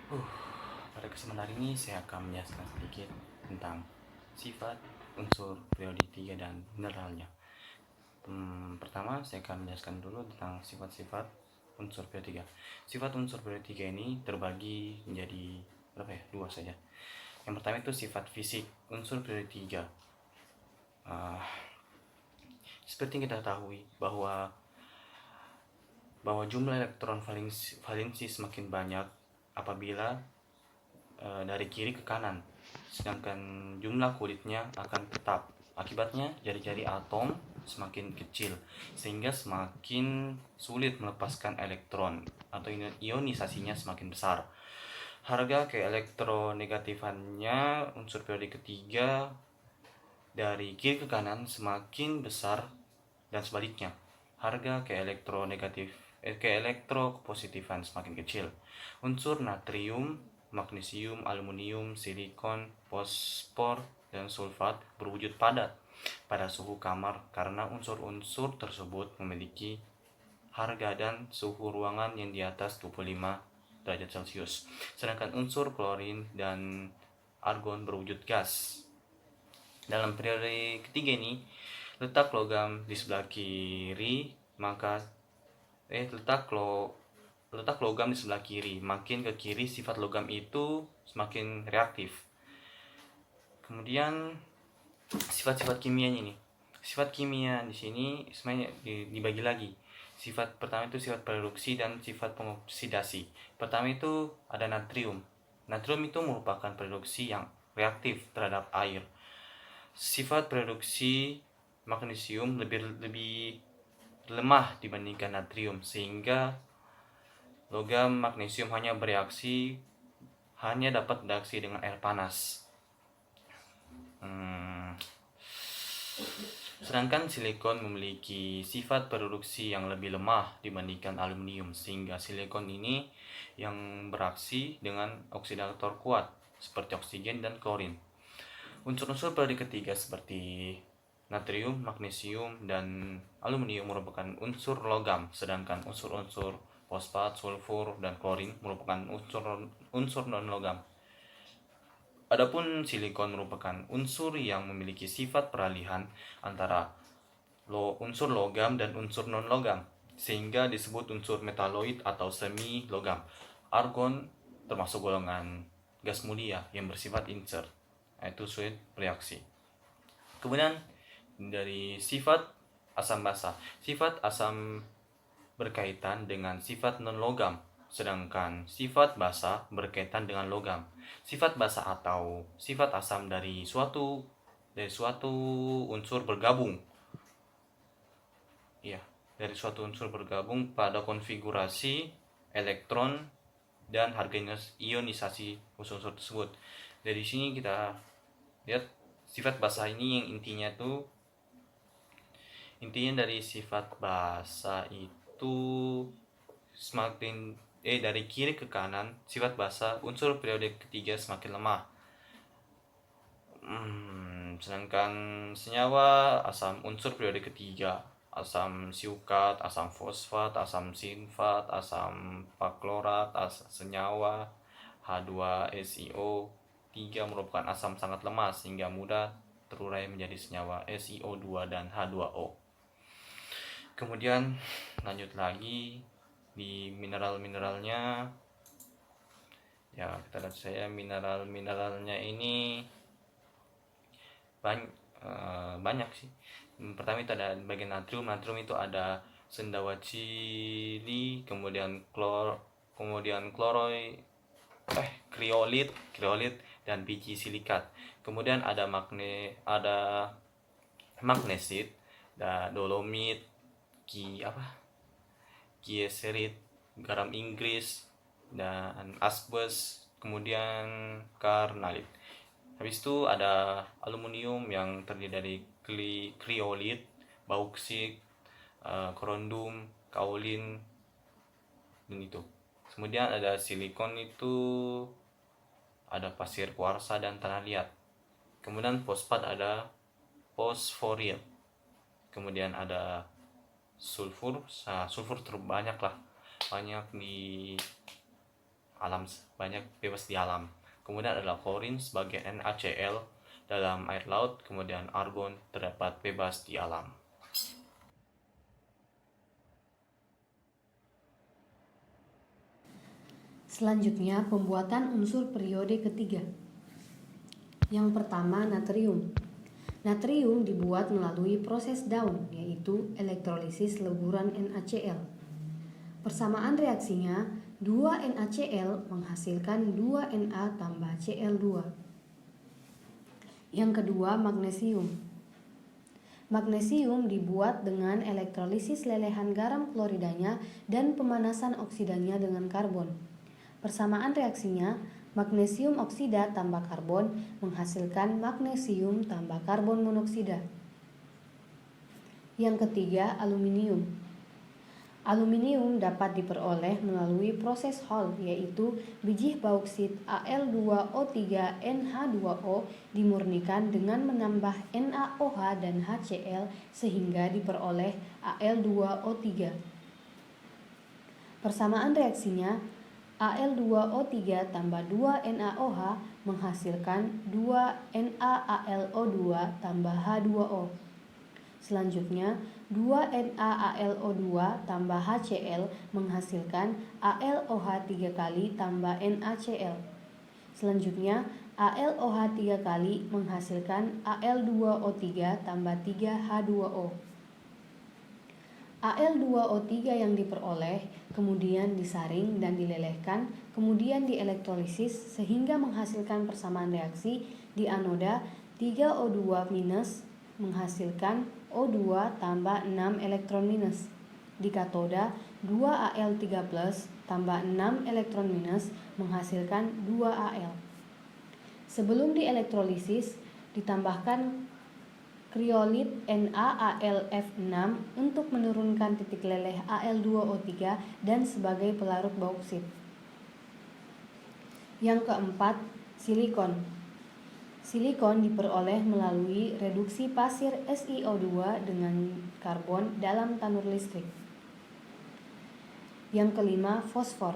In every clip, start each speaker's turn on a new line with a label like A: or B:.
A: Uh, Pada kesempatan hari ini saya akan menjelaskan sedikit tentang sifat, unsur, periodikia, dan mineralnya. Pertama, saya akan menjelaskan dulu tentang sifat-sifat unsur periodikia. Sifat unsur periodikia ini terbagi menjadi berapa ya? Dua saja. Yang pertama itu sifat fisik unsur periodikia. Uh, Seperti yang kita ketahui bahwa jumlah elektron valensi semakin banyak apabila dari kiri ke kanan, sedangkan jumlah kulitnya akan tetap. Akibatnya jari-jari atom semakin kecil sehingga semakin sulit melepaskan elektron atau ionisasinya semakin besar. Harga keelektronegatifannya unsur periodik ketiga dari kiri ke kanan semakin besar dan sebaliknya. Harga keelektropositifan semakin kecil. Unsur natrium, magnesium, aluminium, silikon, fosfor, dan sulfat berwujud padat pada suhu kamar karena unsur-unsur tersebut memiliki harga dan suhu ruangan yang di atas 25 derajat Celcius. Sedangkan unsur klorin dan argon berwujud gas. Dalam periode ketiga ini, letak logam di sebelah kiri, maka letak logam di sebelah kiri. Makin ke kiri sifat logam itu semakin reaktif. Kemudian sifat-sifat kimianya ini. Sifat kimia di sini sebenarnya dibagi lagi. Sifat pertama itu sifat reduksi dan sifat pengoksidasi. Pertama itu ada natrium. Natrium itu merupakan reduksi yang reaktif terhadap air. Sifat reduksi magnesium lebih lemah dibandingkan natrium sehingga logam magnesium hanya dapat bereaksi dengan air panas. Sedangkan silikon memiliki sifat reduksi yang lebih lemah dibandingkan aluminium sehingga silikon ini yang bereaksi dengan oksidator kuat seperti oksigen dan klorin. Unsur-unsur periode ketiga seperti natrium, magnesium, dan aluminium merupakan unsur logam, sedangkan unsur-unsur fosfat, sulfur, dan klorin merupakan unsur non-logam. Adapun silikon merupakan unsur yang memiliki sifat peralihan antara unsur logam dan unsur non-logam, sehingga disebut unsur metaloid atau semi-logam. Argon termasuk golongan gas mulia yang bersifat insert, yaitu sulit bereaksi. Kemudian dari sifat asam basa. Sifat asam berkaitan dengan sifat non-logam, sedangkan sifat basa berkaitan dengan logam. Sifat basa atau sifat asam dari suatu unsur bergabung. Ya, dari suatu unsur bergabung pada konfigurasi elektron dan harga ionisasi unsur tersebut. Dari sini kita lihat sifat basa ini yang intinya dari sifat basa itu semakin dari kiri ke kanan sifat basa unsur periode ketiga semakin lemah. Sedangkan senyawa asam unsur periode ketiga, asam siukat, asam fosfat, asam sinfat, asam perklorat, senyawa H2SiO 3 merupakan asam sangat lemah sehingga mudah terurai menjadi senyawa SiO2 dan H2O. Kemudian lanjut lagi di mineral-mineralnya. Ya, kita lihat saya mineralnya ini banyak sih. Pertama itu ada bagian natrium. Natrium itu ada sendawa cili, kemudian kriolit dan biji silikat. Kemudian ada magnesit, ada dolomit, gieserit, garam Inggris, dan asbes, kemudian karnalit. Habis itu ada aluminium yang terdiri dari kriolit, bauksit, korundum, kaolin, dan itu. Kemudian ada silikon, itu ada pasir kuarsa dan tanah liat. Kemudian fosfat ada fosforil. Kemudian ada sulfur. Sulfur terbanyak lah, banyak di banyak bebas di alam. Kemudian adalah klorin sebagai NaCl dalam air laut, kemudian argon terdapat bebas di alam.
B: Selanjutnya, pembuatan unsur periode ketiga. Yang pertama, natrium. Natrium dibuat melalui proses Daun, yaitu elektrolisis leburan NaCl. Persamaan reaksinya, 2 NaCl menghasilkan 2 Na tambah Cl2. Yang kedua, magnesium. Magnesium dibuat dengan elektrolisis lelehan garam kloridanya dan pemanasan oksidanya dengan karbon. Persamaan reaksinya, magnesium oksida tambah karbon menghasilkan magnesium tambah karbon monoksida. Yang ketiga, aluminium. Aluminium dapat diperoleh melalui proses Hall, yaitu biji bauksit Al2O3NH2O dimurnikan dengan menambah NaOH dan HCl sehingga diperoleh Al2O3. Persamaan reaksinya, Al2O3 tambah 2 NaOH menghasilkan 2 NaAlO2 tambah H2O. Selanjutnya, 2 NaAlO2 tambah HCl menghasilkan AlOH 3 kali tambah NaCl. Selanjutnya, AlOH 3 kali menghasilkan Al2O3 tambah 3 H2O. Al2O3 yang diperoleh kemudian disaring dan dilelehkan, kemudian dielektrolisis sehingga menghasilkan persamaan reaksi di anoda 3O2- menghasilkan O2 tambah 6 elektron minus. Di katoda 2Al3 plus tambah 6 elektron minus menghasilkan 2Al. Sebelum dielektrolisis, ditambahkan kriolit NaAlF6 untuk menurunkan titik leleh Al2O3 dan sebagai pelarut bauksit. Yang keempat, silikon. Silikon diperoleh melalui reduksi pasir SiO2 dengan karbon dalam tanur listrik. Yang kelima, fosfor.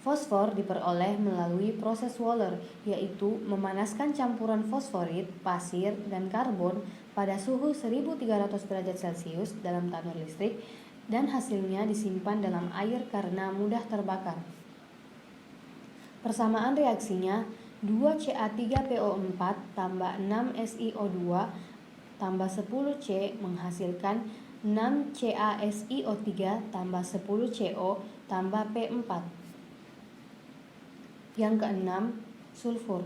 B: Fosfor diperoleh melalui proses Waller, yaitu memanaskan campuran fosforit, pasir, dan karbon pada suhu 1300 derajat Celcius dalam tanur listrik dan hasilnya disimpan dalam air karena mudah terbakar. Persamaan reaksinya, 2Ca3PO4 tambah 6 SiO2 tambah 10 C menghasilkan 6 CaSiO3 tambah 10 CO tambah P4. Yang keenam, sulfur.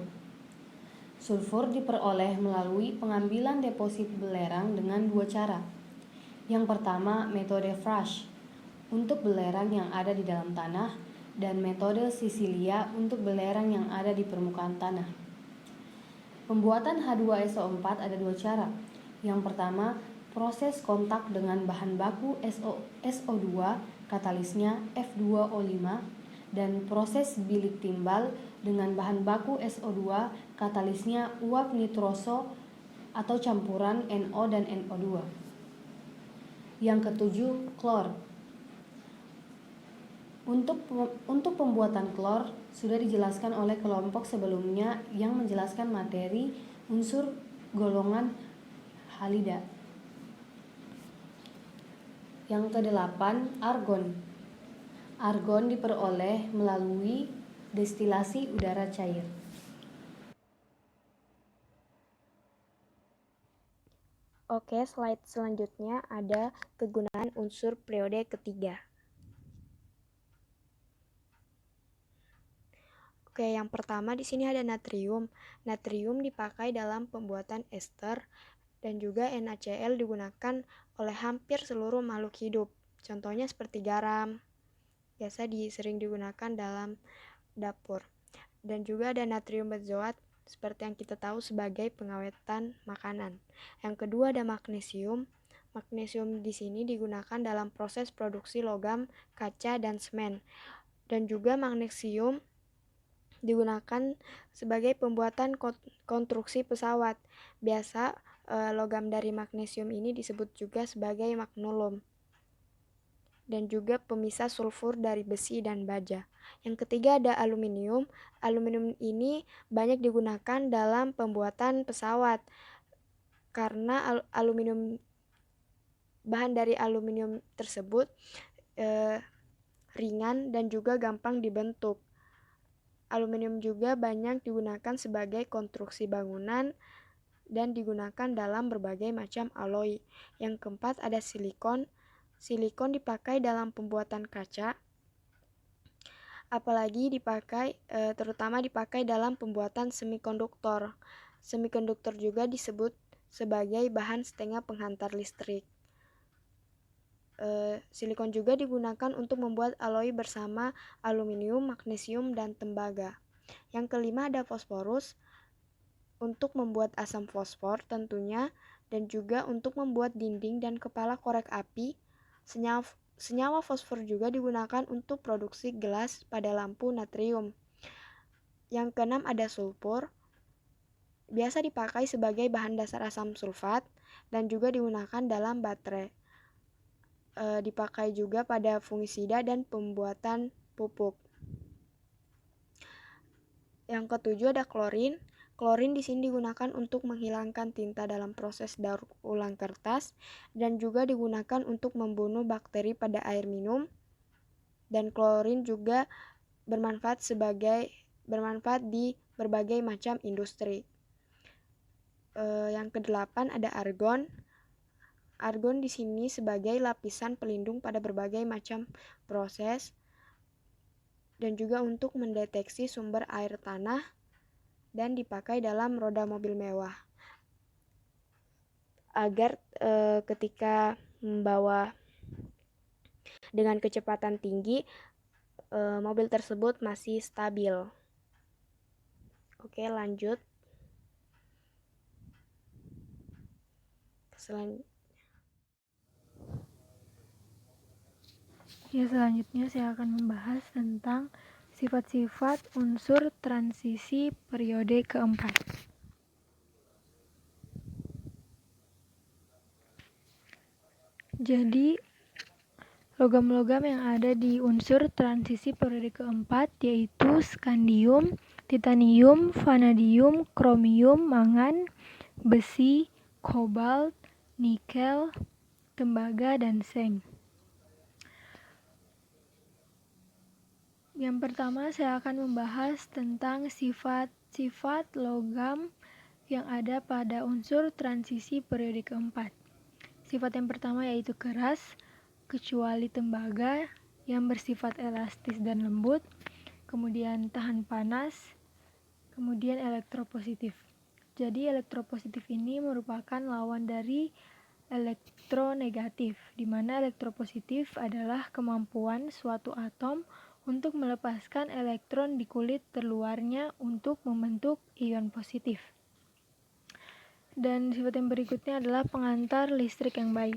B: Sulfur diperoleh melalui pengambilan deposit belerang dengan dua cara. Yang pertama, metode Frasch untuk belerang yang ada di dalam tanah dan metode Sicilia untuk belerang yang ada di permukaan tanah. Pembuatan H2SO4 ada dua cara. Yang pertama, proses kontak dengan bahan baku SO2, katalisnya F2O5, dan proses bilik timbal dengan bahan baku SO2, katalisnya uap nitroso atau campuran NO dan NO2. Yang ketujuh, klor. Untuk pembuatan klor sudah dijelaskan oleh kelompok sebelumnya yang menjelaskan materi unsur golongan halida. Yang kedelapan, argon. Argon diperoleh melalui destilasi udara cair.
C: Oke, slide selanjutnya ada kegunaan unsur periode ketiga. Oke, yang pertama di sini ada natrium. Natrium dipakai dalam pembuatan ester dan juga NaCl digunakan oleh hampir seluruh makhluk hidup. Contohnya seperti garam. Biasa sering digunakan dalam dapur. Dan juga ada natrium benzoat seperti yang kita tahu sebagai pengawetan makanan. Yang kedua ada magnesium. Magnesium di sini digunakan dalam proses produksi logam, kaca, dan semen. Dan juga magnesium digunakan sebagai pembuatan konstruksi pesawat. Biasa logam dari magnesium ini disebut juga sebagai magnolom. dan juga pemisah sulfur dari besi dan baja. Yang ketiga ada aluminium. Aluminium ini banyak digunakan dalam pembuatan pesawat karena bahan dari aluminium tersebut ringan dan juga gampang dibentuk. Aluminium juga banyak digunakan sebagai konstruksi bangunan dan digunakan dalam berbagai macam alloy. Yang keempat ada silikon. Silikon dipakai dalam pembuatan kaca, apalagi terutama dipakai dalam pembuatan semikonduktor. Semikonduktor juga disebut sebagai bahan setengah penghantar listrik. Silikon juga digunakan untuk membuat alloy bersama aluminium, magnesium, dan tembaga. Yang kelima ada fosforus, untuk membuat asam fosfor tentunya, dan juga untuk membuat dinding dan kepala korek api. Senyawa fosfor juga digunakan untuk produksi gelas pada lampu natrium. Yang keenam ada sulfur, biasa dipakai sebagai bahan dasar asam sulfat dan juga digunakan dalam baterai. Dipakai juga pada fungisida dan pembuatan pupuk. Yang ketujuh ada klorin. Klorin di sini digunakan untuk menghilangkan tinta dalam proses daur ulang kertas dan juga digunakan untuk membunuh bakteri pada air minum. Dan klorin juga bermanfaat di berbagai macam industri. Yang kedelapan ada argon. Argon di sini sebagai lapisan pelindung pada berbagai macam proses dan juga untuk mendeteksi sumber air tanah dan dipakai dalam roda mobil mewah agar ketika membawa dengan kecepatan tinggi mobil tersebut masih stabil. Oke, lanjut.
D: Selanjutnya saya akan membahas tentang sifat-sifat unsur transisi periode keempat. Jadi, logam-logam yang ada di unsur transisi periode keempat yaitu skandium, titanium, vanadium, kromium, mangan, besi, kobalt, nikel, tembaga, dan seng. Yang pertama saya akan membahas tentang sifat-sifat logam yang ada pada unsur transisi periode keempat. Sifat yang pertama yaitu keras, kecuali tembaga yang bersifat elastis dan lembut, kemudian tahan panas, kemudian elektropositif. Jadi elektropositif ini merupakan lawan dari elektronegatif, di mana elektropositif adalah kemampuan suatu atom untuk melepaskan elektron di kulit terluarnya untuk membentuk ion positif. Dan sifat yang berikutnya adalah pengantar listrik yang baik.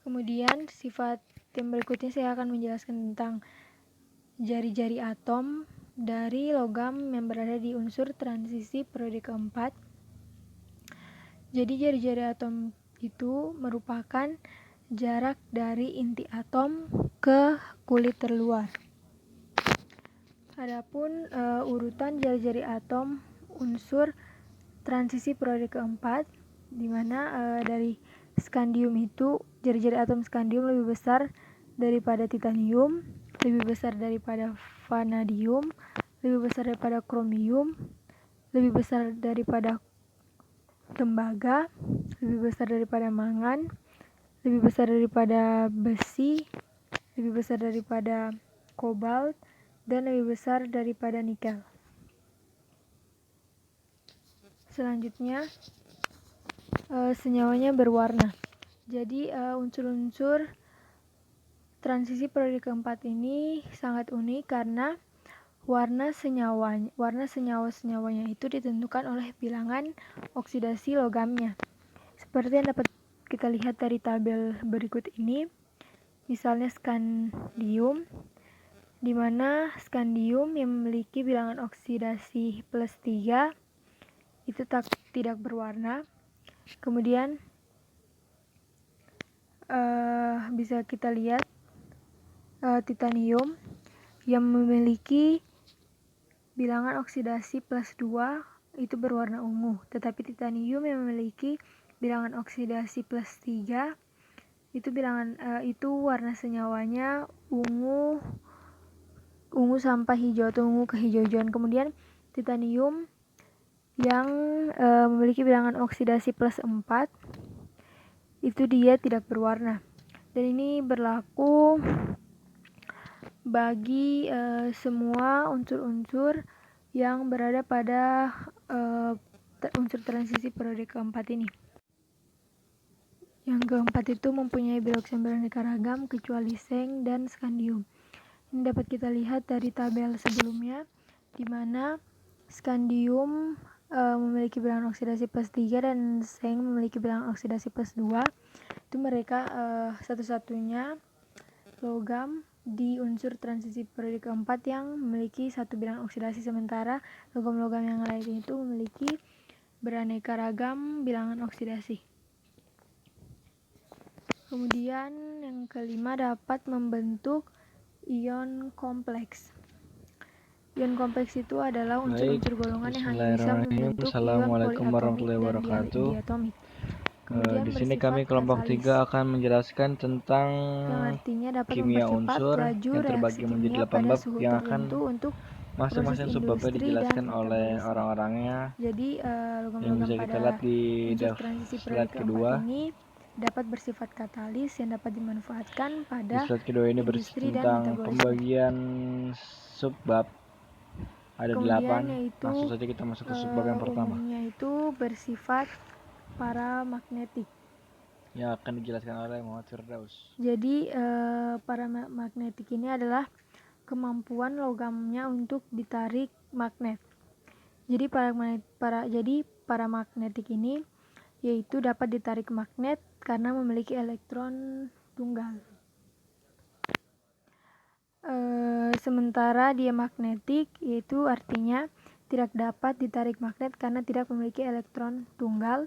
D: Kemudian sifat yang berikutnya saya akan menjelaskan tentang jari-jari atom dari logam yang berada di unsur transisi periode keempat. Jadi jari-jari atom itu merupakan jarak dari inti atom ke kulit terluar. Adapun urutan jari-jari atom unsur transisi periode keempat, di mana dari skandium itu jari-jari atom skandium lebih besar daripada titanium, lebih besar daripada vanadium, lebih besar daripada kromium, lebih besar daripada tembaga, lebih besar daripada mangan, lebih besar daripada besi, lebih besar daripada kobalt, dan lebih besar daripada nikel. Selanjutnya, senyawanya berwarna. Jadi unsur-unsur transisi periode keempat ini sangat unik karena warna senyawa-senyawanya itu ditentukan oleh bilangan oksidasi logamnya. Seperti yang dapat kita lihat dari tabel berikut ini, misalnya skandium, di mana skandium yang memiliki bilangan oksidasi +3 itu tidak berwarna. Kemudian bisa kita lihat titanium yang memiliki bilangan oksidasi plus 2 itu berwarna ungu, tetapi titanium yang memiliki bilangan oksidasi plus 3 itu itu warna senyawanya ungu sampai hijau atau ungu kehijau-hijauan. Kemudian titanium yang memiliki bilangan oksidasi plus 4 itu dia tidak berwarna, dan ini berlaku bagi semua unsur-unsur yang berada pada unsur transisi periode keempat ini. Yang keempat itu mempunyai bioksan beraneka ragam kecuali seng dan skandium. Ini dapat kita lihat dari tabel sebelumnya, di mana skandium memiliki bilangan oksidasi plus 3 dan seng memiliki bilangan oksidasi plus 2. Itu mereka satu-satunya logam di unsur transisi periode keempat yang memiliki satu bilangan oksidasi, sementara logam-logam yang lain itu memiliki beraneka ragam bilangan oksidasi. Kemudian yang kelima dapat membentuk ion kompleks. Ion kompleks itu adalah unsur-unsur golongan yang hanya bisa membentuk ion
E: Assalamualaikum warahmatullahi
D: poliatomik
E: wabarakatuh.
D: dan diatomik. Kemudian
E: Di sini
D: bersifat
E: kami kelompok
D: katalis,
E: 3 akan menjelaskan tentang
D: yang artinya dapat
E: kimia
D: mempercepat
E: unsur
D: laju
E: yang terbagi
D: reaksi
E: menjadi
D: kimia
E: 8
D: pada
E: bab
D: suhu
E: yang akan
D: tertentu untuk
E: masing-masing
D: proses
E: subbabnya
D: industri
E: dijelaskan
D: dan
E: oleh
D: metabolisme.
E: orang-orangnya.
D: Jadi
E: Yang
D: logam-logam
E: bisa kita
D: pada
E: lihat di
D: unsur transisi periode
E: slide kedua.
D: keempat ini dapat bersifat katalis yang dapat dimanfaatkan
E: Di
D: pada
E: slide kedua ini
D: industri dan
E: tentang
D: metabolisme.
E: pembagian subbab. Ada
D: Kemudian
E: 8.
D: yaitu
E: Langsung saja kita masuk ke subbab yang pertama,
D: umumnya itu bersifat paramagnetik.
E: yang akan dijelaskan oleh Muhammad Firdaus.
D: Jadi paramagnetik ini adalah kemampuan logamnya untuk ditarik magnet. Jadi paramagnetik ini yaitu dapat ditarik magnet karena memiliki elektron tunggal. Sementara diamagnetik yaitu artinya tidak dapat ditarik magnet karena tidak memiliki elektron tunggal,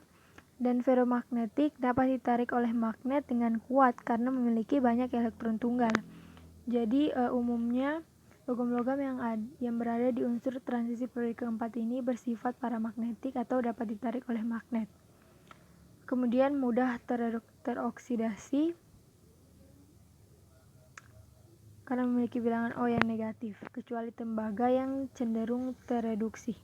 D: dan ferromagnetik dapat ditarik oleh magnet dengan kuat karena memiliki banyak elektron tunggal. Jadi umumnya logam-logam yang berada di unsur transisi periode keempat ini bersifat paramagnetik atau dapat ditarik oleh magnet. Kemudian mudah teroksidasi karena memiliki bilangan O yang negatif, kecuali tembaga yang cenderung tereduksi.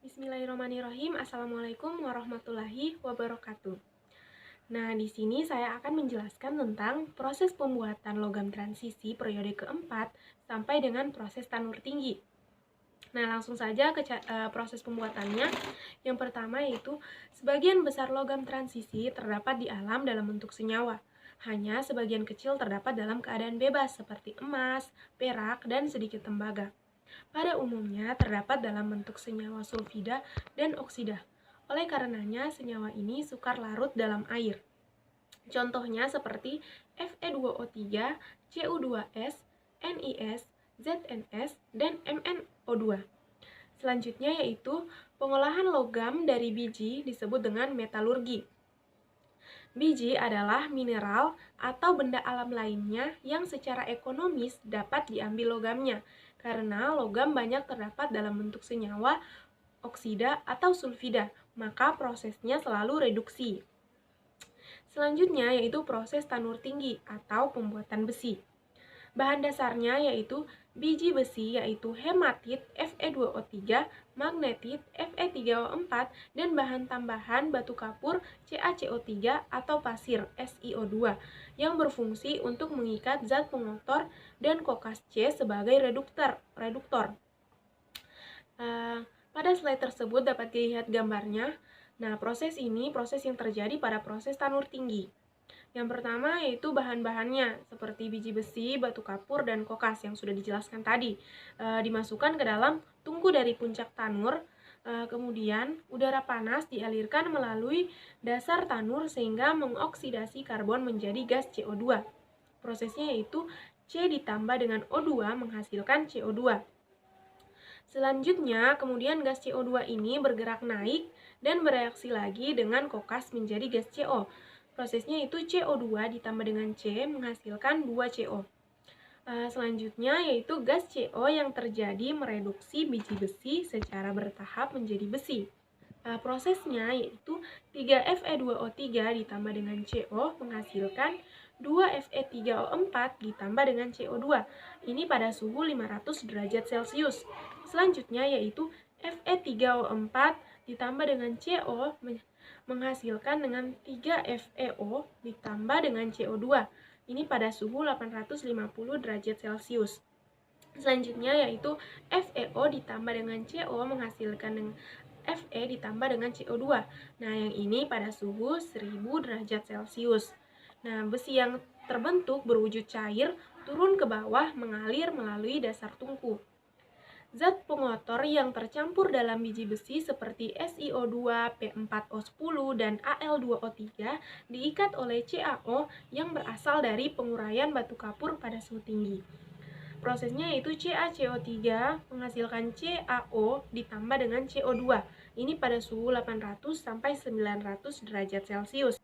F: Bismillahirrahmanirrahim. Assalamualaikum warahmatullahi wabarakatuh. Nah, di sini saya akan menjelaskan tentang proses pembuatan logam transisi periode keempat sampai dengan proses tanur tinggi. Nah, langsung saja ke proses pembuatannya. Yang pertama yaitu sebagian besar logam transisi terdapat di alam dalam bentuk senyawa. Hanya sebagian kecil terdapat dalam keadaan bebas seperti emas, perak, dan sedikit tembaga. Pada umumnya terdapat dalam bentuk senyawa sulfida dan oksida. Oleh karenanya, senyawa ini sukar larut dalam air. Contohnya seperti Fe2O3, Cu2S, NiS, ZnS, dan MnO2. Selanjutnya yaitu pengolahan logam dari biji disebut dengan metalurgi. Biji adalah mineral atau benda alam lainnya yang secara ekonomis dapat diambil logamnya, karena logam banyak terdapat dalam bentuk senyawa, oksida, atau sulfida, maka prosesnya selalu reduksi. Selanjutnya yaitu proses tanur tinggi atau pembuatan besi. Bahan dasarnya yaitu biji besi yaitu hematit Fe2O3, magnetit Fe3O4, dan bahan tambahan batu kapur CaCO3 atau pasir SiO2 yang berfungsi untuk mengikat zat pengotor, dan kokas C sebagai reduktor. Pada slide tersebut dapat dilihat gambarnya. Nah, proses ini proses yang terjadi pada proses tanur tinggi. Yang pertama yaitu bahan-bahannya seperti biji besi, batu kapur, dan kokas yang sudah dijelaskan tadi. Dimasukkan ke dalam tungku dari puncak tanur. Kemudian udara panas dialirkan melalui dasar tanur sehingga mengoksidasi karbon menjadi gas CO2. Prosesnya yaitu C ditambah dengan O2 menghasilkan CO2. Selanjutnya, kemudian gas CO2 ini bergerak naik dan bereaksi lagi dengan kokas menjadi gas CO. Prosesnya itu CO2 ditambah dengan C menghasilkan 2CO. Selanjutnya yaitu gas CO yang terjadi mereduksi biji besi secara bertahap menjadi besi. Prosesnya yaitu 3Fe2O3 ditambah dengan CO menghasilkan 2Fe3O4 ditambah dengan CO2. Ini pada suhu 500 derajat Celcius. Selanjutnya yaitu Fe3O4 ditambah dengan CO menghasilkan dengan 3FeO ditambah dengan CO2. Ini pada suhu 850 derajat Celcius. Selanjutnya yaitu FeO ditambah dengan CO menghasilkan dengan Fe ditambah dengan CO2. Nah, yang ini pada suhu 1000 derajat Celcius. Nah, besi yang terbentuk berwujud cair turun ke bawah mengalir melalui dasar tungku. Zat pengotor yang tercampur dalam biji besi seperti SiO2, P4O10, dan Al2O3 diikat oleh CaO yang berasal dari penguraian batu kapur pada suhu tinggi. Prosesnya yaitu CaCO3 menghasilkan CaO ditambah dengan CO2. Ini pada suhu 800 sampai 900 derajat Celcius.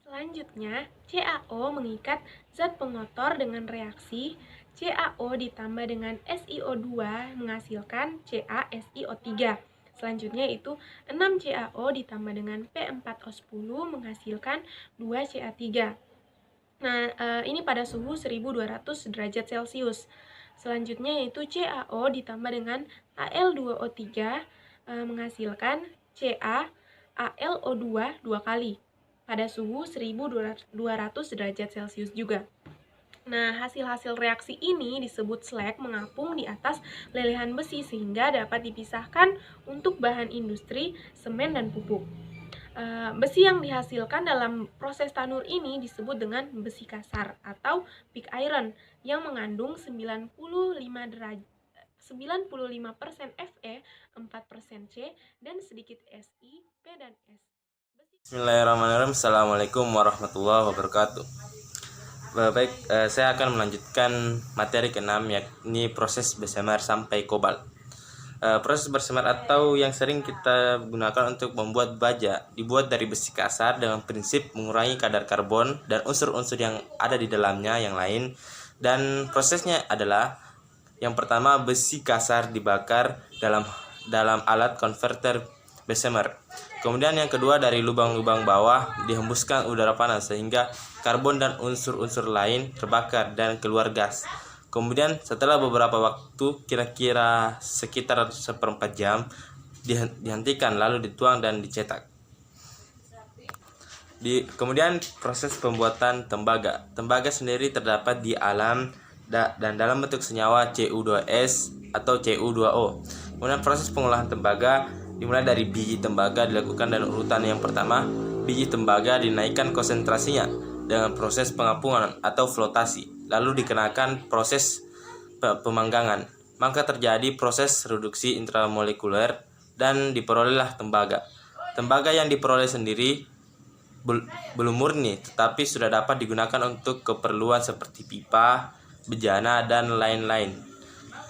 F: Selanjutnya, CaO mengikat zat pengotor dengan reaksi CaO ditambah dengan SiO2 menghasilkan CaSiO3. Selanjutnya itu 6 CaO ditambah dengan P4O10 menghasilkan 2 Ca3. Nah, ini pada suhu 1200 derajat Celcius. Selanjutnya yaitu CaO ditambah dengan Al2O3 menghasilkan CaAlO2 dua kali pada suhu 1200 derajat Celcius juga. Nah, hasil-hasil reaksi ini disebut slag mengapung di atas lelehan besi sehingga dapat dipisahkan untuk bahan industri, semen, dan pupuk. Besi yang dihasilkan dalam proses tanur ini disebut dengan besi kasar atau pig iron yang mengandung 95% Fe, 4% C, dan sedikit Si, P, dan S.
G: Bismillahirrahmanirrahim. Assalamualaikum warahmatullahi wabarakatuh. Baik, saya akan melanjutkan materi ke-6 yakni proses bersemar sampai kobalt. Proses bersemar atau yang sering kita gunakan untuk membuat baja dibuat dari besi kasar dengan prinsip mengurangi kadar karbon dan unsur-unsur yang ada di dalamnya yang lain. Dan prosesnya adalah yang pertama, besi kasar dibakar dalam alat konverter bessemer. Kemudian yang kedua, dari lubang-lubang bawah dihembuskan udara panas sehingga karbon dan unsur-unsur lain terbakar dan keluar gas. Kemudian setelah beberapa waktu, kira-kira sekitar 1/4 jam, dihentikan lalu dituang dan dicetak. Kemudian proses pembuatan tembaga. Tembaga sendiri terdapat di alam dan dalam bentuk senyawa Cu2S atau Cu2O. Kemudian proses pengolahan tembaga dimulai dari biji tembaga dilakukan dalam urutan yang pertama. Biji tembaga dinaikkan konsentrasinya dengan proses pengapungan atau flotasi, lalu dikenakan proses pemanggangan, maka terjadi proses reduksi intramolekuler dan diperolehlah tembaga. Tembaga yang diperoleh sendiri belum murni, tetapi sudah dapat digunakan untuk keperluan seperti pipa, bejana, dan lain-lain.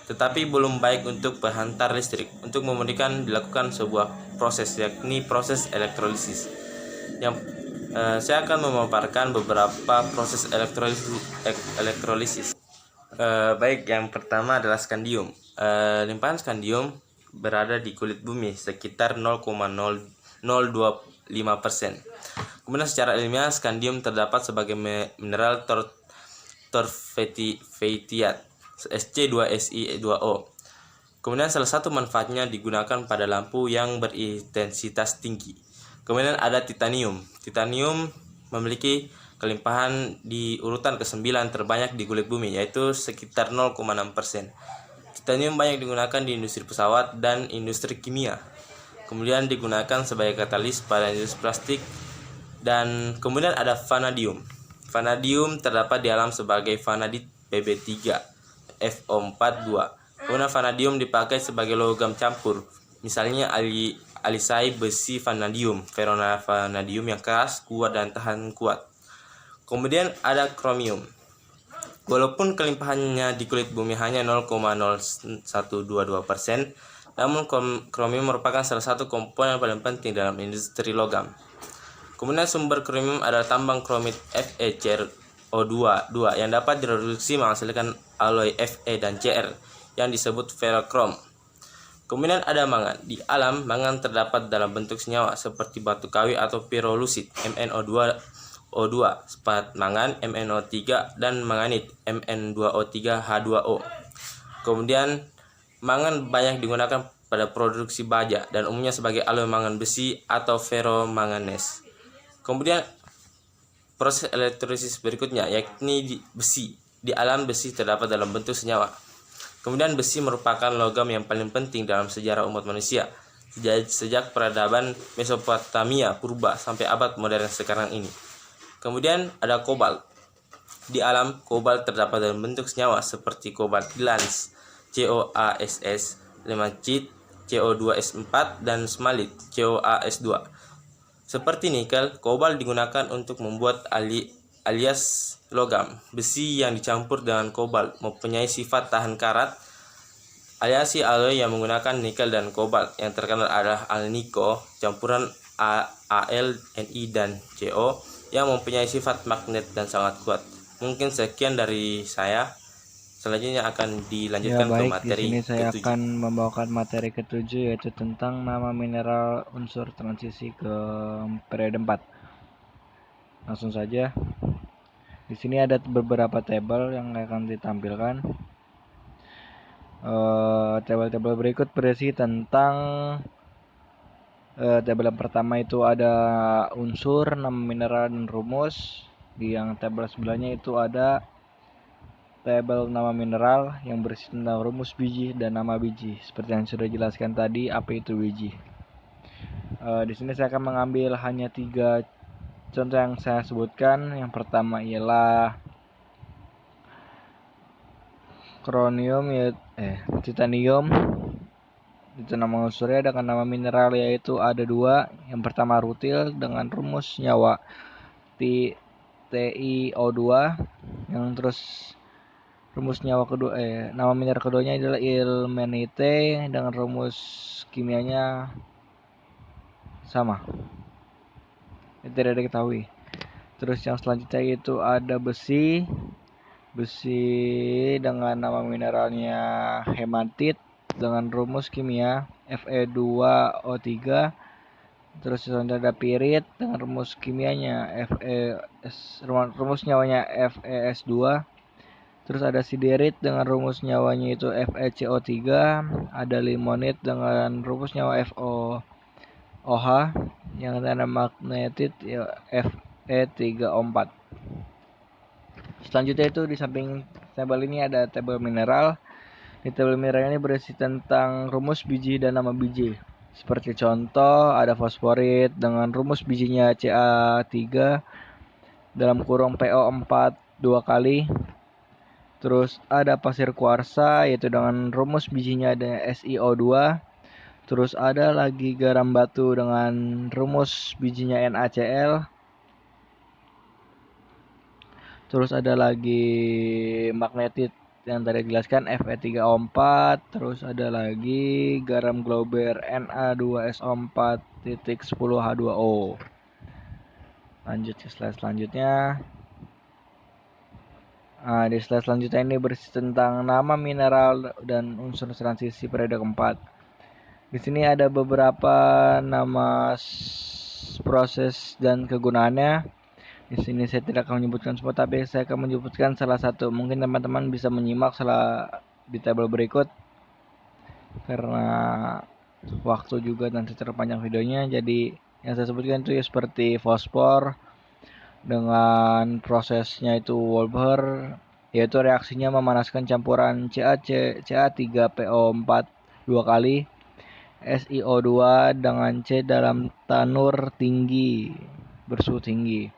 G: Tetapi belum baik untuk penghantar listrik. Untuk memudahkan dilakukan sebuah proses, yakni proses elektrolisis. Saya akan memaparkan beberapa proses elektrolisis. Baik, yang pertama adalah skandium. Limpahan skandium berada di kulit bumi sekitar 0,025%. Kemudian secara ilmiah, skandium terdapat sebagai mineral torfetiat Sc2Si2O. Kemudian salah satu manfaatnya digunakan pada lampu yang berintensitas tinggi. Kemudian ada titanium. Titanium memiliki kelimpahan di urutan ke-9 terbanyak di kulit bumi, yaitu sekitar 0,6%. Titanium banyak digunakan di industri pesawat dan industri kimia. Kemudian digunakan sebagai katalis pada industri plastik. Dan kemudian ada vanadium. Vanadium terdapat di alam sebagai vanadit Pb3 FO42. Kemudian vanadium dipakai sebagai logam campur, Misalnya alisai besi vanadium, vanadium yang keras, kuat dan tahan kuat. Kemudian ada kromium. Walaupun kelimpahannya di kulit bumi hanya 0,0122%, namun kromium merupakan salah satu komponen paling penting dalam industri logam. Kemudian sumber kromium adalah tambang kromit FeCrO2 yang dapat direduksi menghasilkan alloy Fe dan Cr yang disebut ferrokrom. Kemudian ada mangan. Di alam, mangan terdapat dalam bentuk senyawa seperti batu kawi atau pirolusit MnO2, sepat mangan MnO3 dan manganit Mn2O3H2O. Kemudian mangan banyak digunakan pada produksi baja dan umumnya sebagai alloy mangan besi atau ferromanganes. Kemudian proses elektrolisis berikutnya yakni besi. Di alam, besi terdapat dalam bentuk senyawa. Kemudian besi merupakan logam yang paling penting dalam sejarah umat manusia sejak peradaban Mesopotamia purba sampai abad modern sekarang ini. Kemudian ada kobalt. Di alam, kobalt terdapat dalam bentuk senyawa seperti kobalt glans, CoASS, lemacit, CO2S4 dan smalit, CoAS2. Seperti nikel, kobalt digunakan untuk membuat alias logam. Besi yang dicampur dengan kobalt mempunyai sifat tahan karat. Aliasi alloy yang menggunakan nikel dan kobalt yang terkenal adalah alnico, campuran Al, Ni dan Co yang mempunyai sifat magnet dan sangat kuat. Mungkin sekian dari saya. Selanjutnya akan dilanjutkan ke materi
E: di sini saya
G: ke-7.
E: akan membawakan materi ke-7 yaitu tentang nama mineral unsur transisi ke periode 4. Langsung saja. Di sini ada beberapa tabel yang akan ditampilkan. Tabel-tabel berikut berisi tentang tabel yang pertama itu ada unsur, nama mineral dan rumus. Di yang tabel sebelahnya itu ada tabel nama mineral yang berisi tentang rumus biji dan nama biji. Seperti yang sudah dijelaskan tadi, apa itu biji. Di sini saya akan mengambil hanya 3 contoh yang saya sebutkan. Yang pertama ialah titanium. Itu nama unsurnya, dengan nama mineral yaitu ada 2. Yang pertama rutil dengan rumus nyawa TiO2, yang terus rumus nyawa kedua nama mineral keduanya adalah ilmenite dengan rumus kimianya sama. Itu tidak diketahui. Terus yang selanjutnya itu ada besi dengan nama mineralnya hematit dengan rumus kimia Fe2O3. Terus selanjutnya ada pirit dengan rumus kimianya rumus nyawanya FeS2. Terus ada siderit dengan rumus nyawanya itu FeCO3. Ada limonit dengan rumus nyawa FeOH. Yang ada magnetit ya Fe3O4. Selanjutnya itu di samping tabel ini ada tabel mineral. Di tabel mineral ini berisi tentang rumus biji dan nama biji. Seperti contoh ada fosforit dengan rumus bijinya Ca3 dalam kurung PO4 2 kali. Terus ada pasir kuarsa yaitu dengan rumus bijinya ada SiO2. Terus ada lagi garam batu dengan rumus bijinya NaCl. Terus ada lagi magnetit yang tadi dijelaskan Fe3O4. Terus ada lagi garam Glauber Na2SO4.10H2O. Lanjut ke slide selanjutnya. Di slide selanjutnya ini berisi tentang nama mineral dan unsur transisi periode keempat. Di sini ada beberapa nama proses dan kegunaannya. Di sini saya tidak akan menyebutkan semua, tapi saya akan menyebutkan salah satu. Mungkin teman-teman bisa menyimak di tabel berikut karena waktu juga nanti terpanjang videonya. Jadi yang saya sebutkan itu ya seperti fosfor dengan prosesnya itu Wolbers, yaitu reaksinya memanaskan campuran Ca3PO4 2 kali SiO2 dengan C dalam tanur tinggi bersuhu tinggi.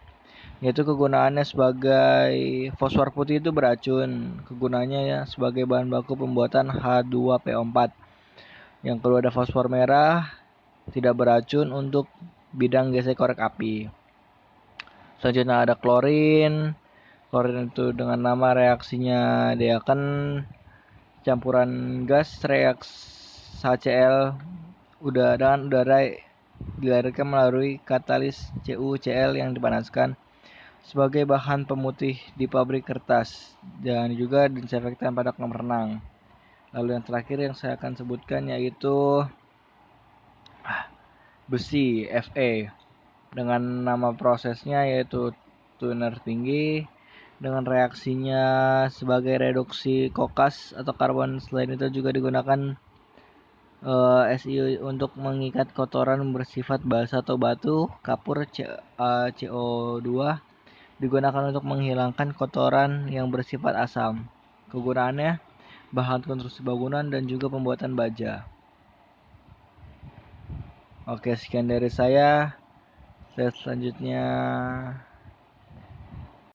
E: Yaitu kegunaannya sebagai fosfor putih itu beracun. Kegunaannya ya sebagai bahan baku pembuatan H2PO4. Yang kedua ada fosfor merah, tidak beracun untuk bidang gesek korek api. Selanjutnya ada klorin. Klorin itu dengan nama reaksinya dia akan campuran gas reaks HCl dan udara dilahirkan melalui katalis CuCl yang dipanaskan sebagai bahan pemutih di pabrik kertas dan juga disinfektan pada kolam renang. Lalu yang terakhir yang saya akan sebutkan yaitu besi Fe dengan nama prosesnya yaitu tuner tinggi dengan reaksinya sebagai reduksi kokas atau karbon. Selain itu juga digunakan SiO untuk mengikat kotoran bersifat basa atau batu. Kapur CO2 digunakan untuk menghilangkan kotoran yang bersifat asam. Kegunaannya bahan konstruksi bangunan dan juga pembuatan baja. Oke, sekian dari saya. Slide selanjutnya.